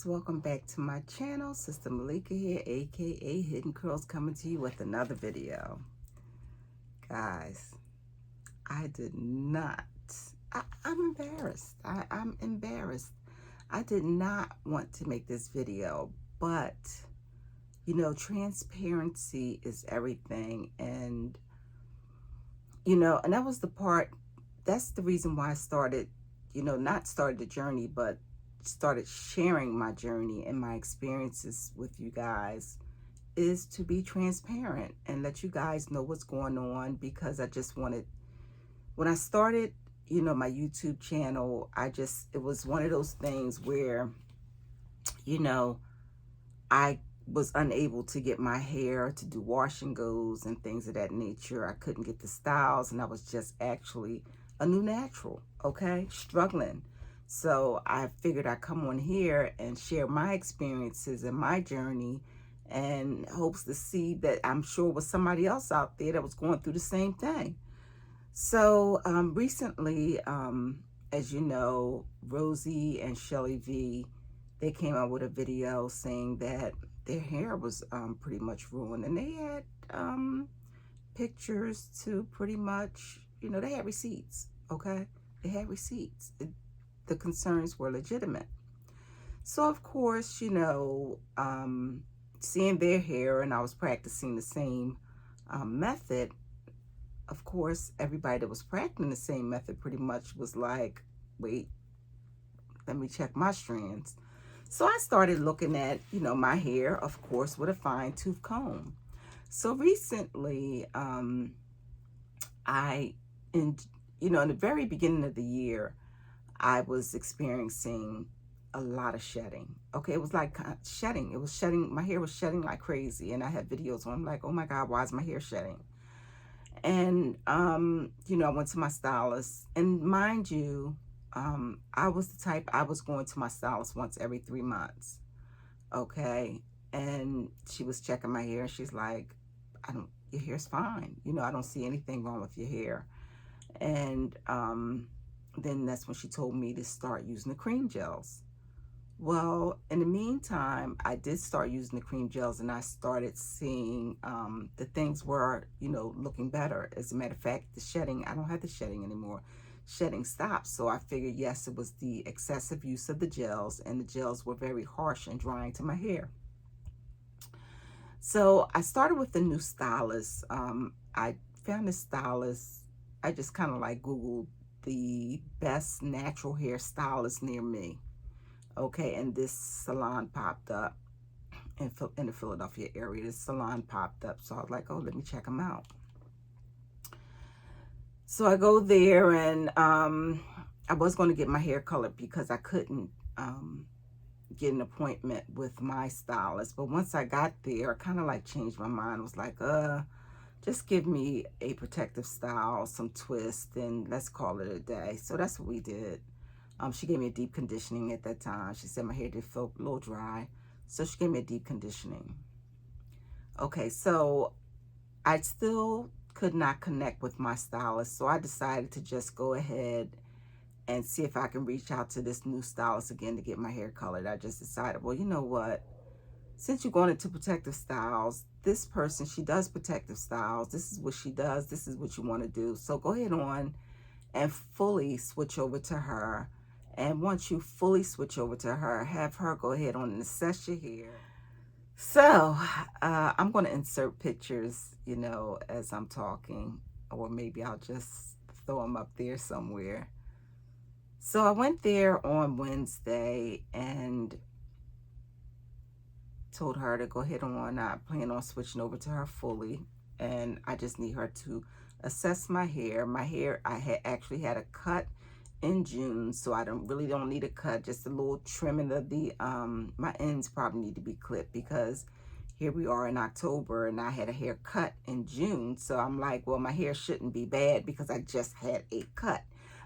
welcome back to my channel. Sister Malika here, aka Hidden Curls, coming to you with another video. Guys, I did not, I'm embarrassed. I'm embarrassed. I did not want to make this video, but you know, transparency is everything. And and that was the part, that's the reason why I started, not started the journey, but started sharing my journey and my experiences with you guys, is to be transparent and let you guys know what's going on. Because I just wanted, when I started, my YouTube channel, it was one of those things where, I was unable to get my hair to do wash and goes and things of that nature. I couldn't get the styles, and I was just actually a new natural, okay, struggling. So I figured I'd come on here and share my experiences and my journey, and hopes to see that I'm sure was somebody else out there that was going through the same thing. So recently, as you know, Rosie and Shelly V, they came out with a video saying that their hair was pretty much ruined, and they had pictures to pretty much, they had receipts, okay? They had receipts. The concerns were legitimate. So of course, seeing their hair, and I was practicing the same method, of course, everybody that was practicing the same method pretty much was like, wait, let me check my strands. So I started looking at, my hair, of course, with a fine tooth comb. So recently, in the very beginning of the year, I was experiencing a lot of shedding. Okay, it was like shedding. It was shedding. My hair was shedding like crazy, and I had videos on. I'm like, oh my God, why is my hair shedding? And I went to my stylist, and mind you, I was the type, I was going to my stylist once every 3 months. Okay, and she was checking my hair, and she's like, your hair's fine. I don't see anything wrong with your hair. And then that's when she told me to start using the cream gels. Well, in the meantime, I did start using the cream gels, and I started seeing the things were, looking better. As a matter of fact, the shedding, I don't have the shedding anymore. Shedding stopped. So I figured, yes, it was the excessive use of the gels, and the gels were very harsh and drying to my hair. So I started with the new stylist. I found a stylist. I just kind of like Googled the best natural hair stylist near me. Okay, and this salon popped up in the Philadelphia area. This salon popped up, so I was like, oh, let me check them out. So I go there, and I was going to get my hair colored because I couldn't get an appointment with my stylist. But once I got there, I kind of like changed my mind. I was like, just give me a protective style, some twist, and let's call it a day. So that's what we did. She gave me a deep conditioning at that time. She said my hair did feel a little dry, so she gave me a deep conditioning. Okay, so I still could not connect with my stylist, so I decided to just go ahead and see if I can reach out to this new stylist again to get my hair colored. I just decided, well, you know what? Since you're going into protective styles, this person, she does protective styles. This is what she does. This is what you want to do. So go ahead on and fully switch over to her. And once you fully switch over to her, have her go ahead on and assess your hair. So I'm going to insert pictures, as I'm talking, or maybe I'll just throw them up there somewhere. So I went there on Wednesday and told her to go ahead on. I plan on switching over to her fully, and I just need her to assess my hair. My hair, I actually had a cut in June, so I really don't need a cut, just a little trimming of the my ends probably need to be clipped, because here we are in October and I had a haircut in June. So I'm like, well, my hair shouldn't be bad because I just had a cut.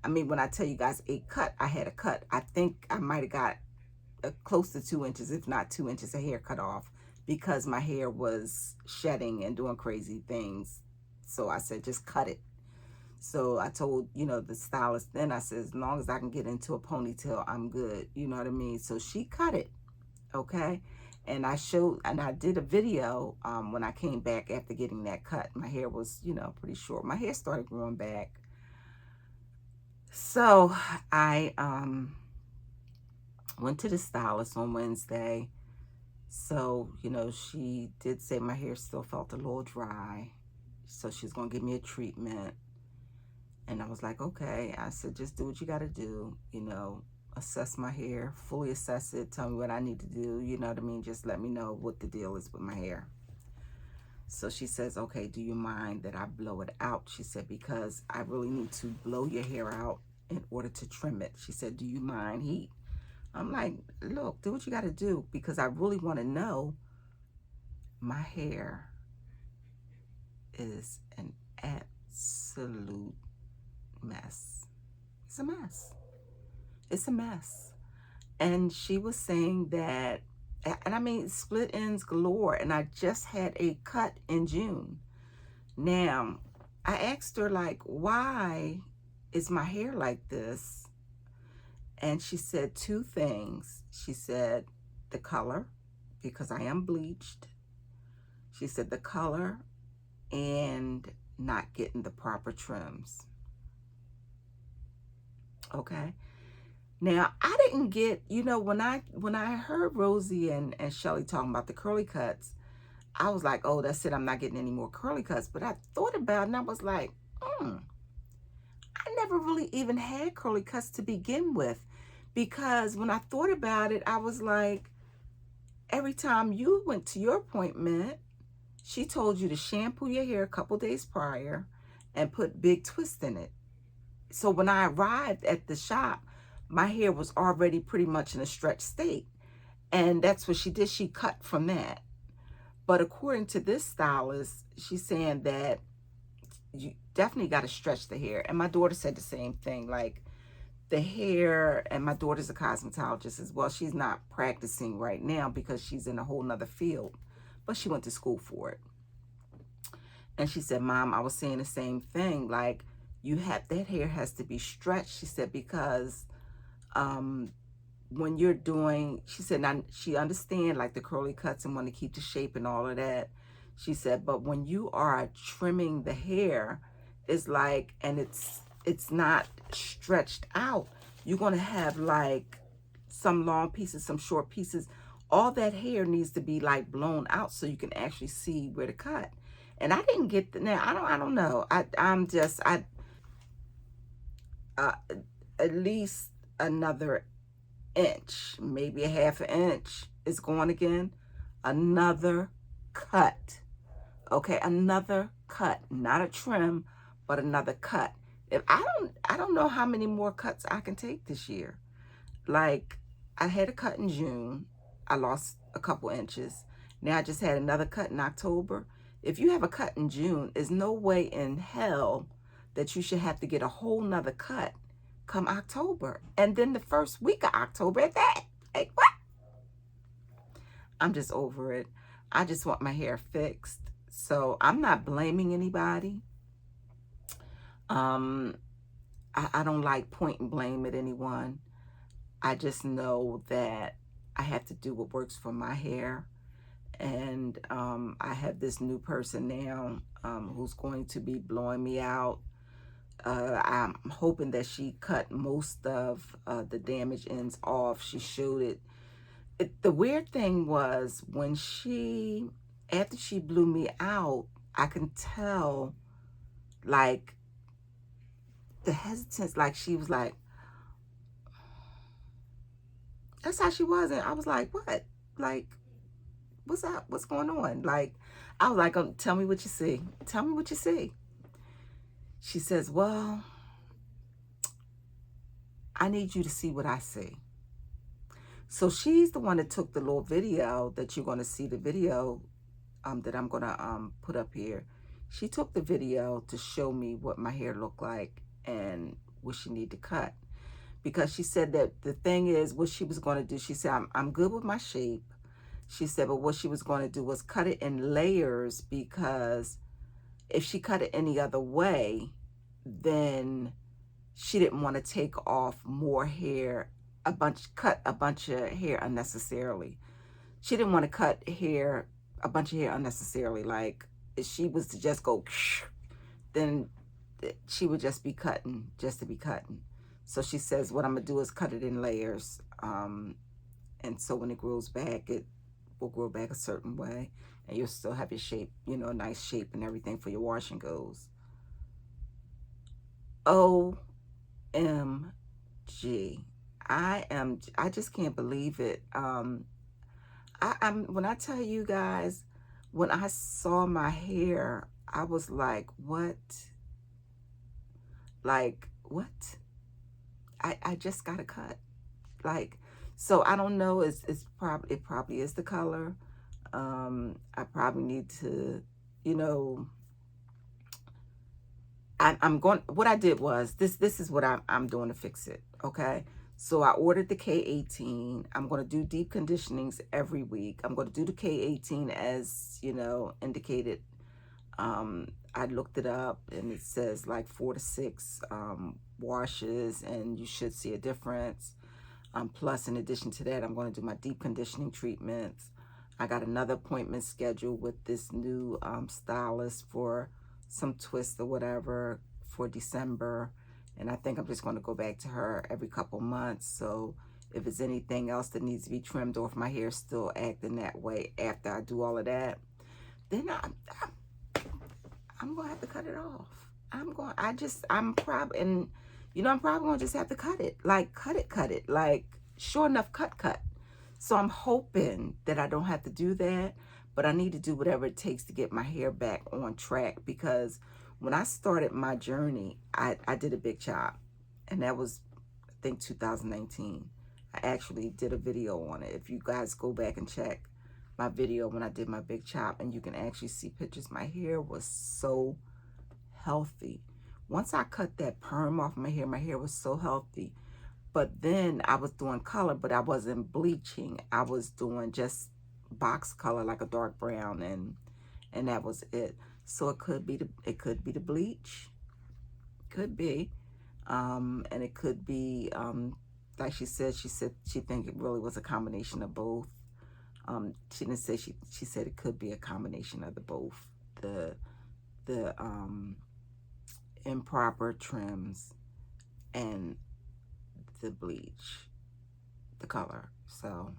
I mean, when I tell you guys a cut, I had a cut. I think I might have got close to 2 inches, if not 2 inches of hair cut off, because my hair was shedding and doing crazy things. So I said, just cut it. So I told, the stylist then, I said, as long as I can get into a ponytail, I'm good. You know what I mean? So she cut it. okay? And I did a video when I came back after getting that cut. My hair was, pretty short. My hair started growing back. So I went to the stylist on Wednesday. So, she did say my hair still felt a little dry. So she's going to give me a treatment. And I was like, okay. I said, just do what you got to do, assess my hair, fully assess it, tell me what I need to do, you know what I mean? Just let me know what the deal is with my hair. So she says, okay, do you mind that I blow it out? She said, because I really need to blow your hair out in order to trim it. She said, do you mind heat? I'm like, look, do what you got to do, because I really want to know. My hair is an absolute mess. It's a mess. It's a mess. And she was saying that, and I mean, split ends galore. And I just had a cut in June. Now, I asked her, like, why is my hair like this? And she said two things. She said the color, because I am bleached. She said the color and not getting the proper trims. Okay. Now, I didn't get, when I heard Rosie and Shelly talking about the curly cuts, I was like, oh, that's it. I'm not getting any more curly cuts. But I thought about it and I was like, I never really even had curly cuts to begin with. Because when I thought about it, I was like, every time you went to your appointment, she told you to shampoo your hair a couple days prior and put Big Twist in it. So when I arrived at the shop, my hair was already pretty much in a stretched state. And that's what she did. She cut from that. But according to this stylist, she's saying that you definitely got to stretch the hair. And my daughter said the same thing. Like, the hair, and my daughter's a cosmetologist as well. She's not practicing right now because she's in a whole nother field, but she went to school for it. And she said, Mom, I was saying the same thing. Like, that hair has to be stretched. She said, because when you're doing, she said, now she understand like the curly cuts and want to keep the shape and all of that. She said, but when you are trimming the hair, it's like, and it's not stretched out, you're going to have like some long pieces, some short pieces. All that hair needs to be like blown out so you can actually see where to cut. And I didn't get now. I don't know. At least another inch, maybe a half an inch is going again. Another cut. Okay, another cut, not a trim, but another cut. If I don't know how many more cuts I can take this year. Like, I had a cut in June. I lost a couple inches. Now I just had another cut in October. If you have a cut in June, there's no way in hell that you should have to get a whole nother cut come October. And then the first week of October at that. Like, what? I'm just over it. I just want my hair fixed. So I'm not blaming anybody. I don't like point and blame at anyone. I just know that I have to do what works for my hair. And I have this new person now who's going to be blowing me out. I'm hoping that she cut most of the damaged ends off. She showed it. The weird thing was when after she blew me out, I can tell like the hesitance, like she was like, that's how she was. And I was like, what? Like, what's up? What's going on? Like, I was like, oh, tell me what you see. Tell me what you see. She says, well, I need you to see what I see. So she's the one that took the little video that you're going to see, the video that I'm going to put up here. She took the video to show me what my hair looked like and what she needed to cut. Because she said that the thing is, what she was going to do, she said, I'm good with my shape. She said, but what she was going to do was cut it in layers, because if she cut it any other way, then she didn't want to take off more hair, cut a bunch of hair unnecessarily. she didn't want to cut hair, a bunch of hair unnecessarily. Like, if she was to just go, then she would just be cutting, just to be cutting. So she says, what I'm going to do is cut it in layers. And so when it grows back, it will grow back a certain way. And you'll still have your shape, you know, a nice shape and everything for your wash and goes. OMG. I just can't believe it. When I tell you guys, when I saw my hair, I was like, what? Like, what? I just got a cut. Like, so I don't know. It probably is the color. I probably need to, you know, I'm going, what I did was, this is what I'm doing to fix it, okay? So I ordered the K18. I'm going to do deep conditionings every week. I'm going to do the K18 as, you know, indicated. I looked it up and it says like 4 to 6 washes and you should see a difference. Plus, in addition to that, I'm going to do my deep conditioning treatments. I got another appointment scheduled with this new stylist for some twists or whatever for December. And I think I'm just going to go back to her every couple months. So if there's anything else that needs to be trimmed, or if my hair is still acting that way after I do all of that, then I'm going to have to cut it off. I'm probably, and you know, I'm probably going to just have to cut it. Like, cut it. Like, sure enough, cut. So I'm hoping that I don't have to do that, but I need to do whatever it takes to get my hair back on track, because when I started my journey, I did a big chop, and that was, I think, 2019. I actually did a video on it. If you guys go back and check my video when I did my big chop, and you can actually see pictures, my hair was so healthy. Once I cut that perm off my hair was so healthy. But then I was doing color, but I wasn't bleaching. I was doing just box color, like a dark brown, and that was it. So it could be the bleach, could be, and it could be like she said she think it really was a combination of both. She didn't say, she said it could be a combination of the both, the improper trims and the bleach, the color. So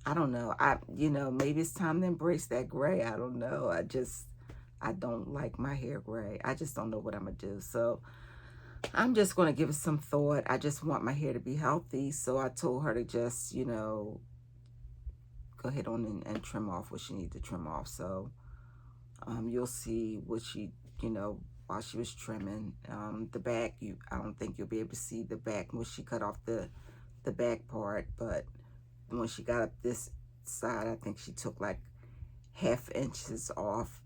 I don't know. You know, maybe it's time to embrace that gray. I don't know. I don't like my hair gray. I just don't know what I'm gonna do. So I'm just gonna give it some thought. I just want my hair to be healthy. So I told her to just, you know, go ahead on and trim off what she needs to trim off. So you'll see what she, you know, while she was trimming the back. I don't think you'll be able to see the back when she cut off the back part, but when she got up this side, I think she took like 1/2 inches off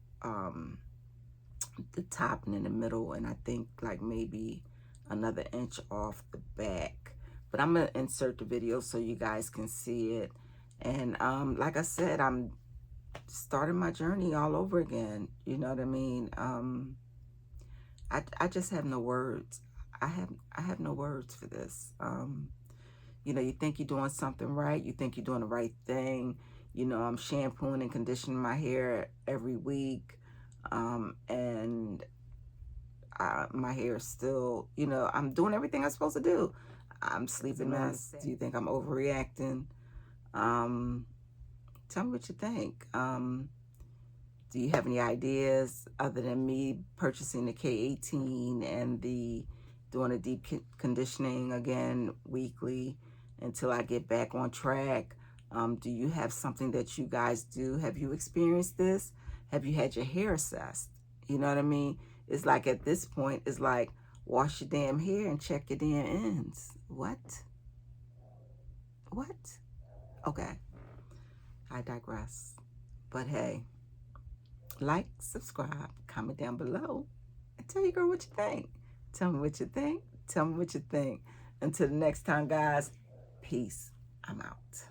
the top and in the middle, and I think like maybe another inch off the back. But I'm gonna insert the video so you guys can see it. And like I said, I'm starting my journey all over again. You know what I mean? I just have no words. I have no words for this. You know, you think you're doing something right. You think you're doing the right thing. You know, I'm shampooing and conditioning my hair every week. And my hair is still, you know, I'm doing everything I'm supposed to do. I'm sleeping mess. Do you think I'm overreacting? Tell me what you think. Do you have any ideas other than me purchasing the K18 and doing a deep conditioning again weekly until I get back on track? Do you have something that you guys do? Have you experienced this? Have you had your hair assessed? You know what I mean? It's like at this point, it's like, wash your damn hair and check your damn ends. What? Okay, I digress. But hey, like, subscribe, comment down below, and tell your girl what you think. Tell me what you think. Tell me what you think. Until the next time, guys, peace. I'm out.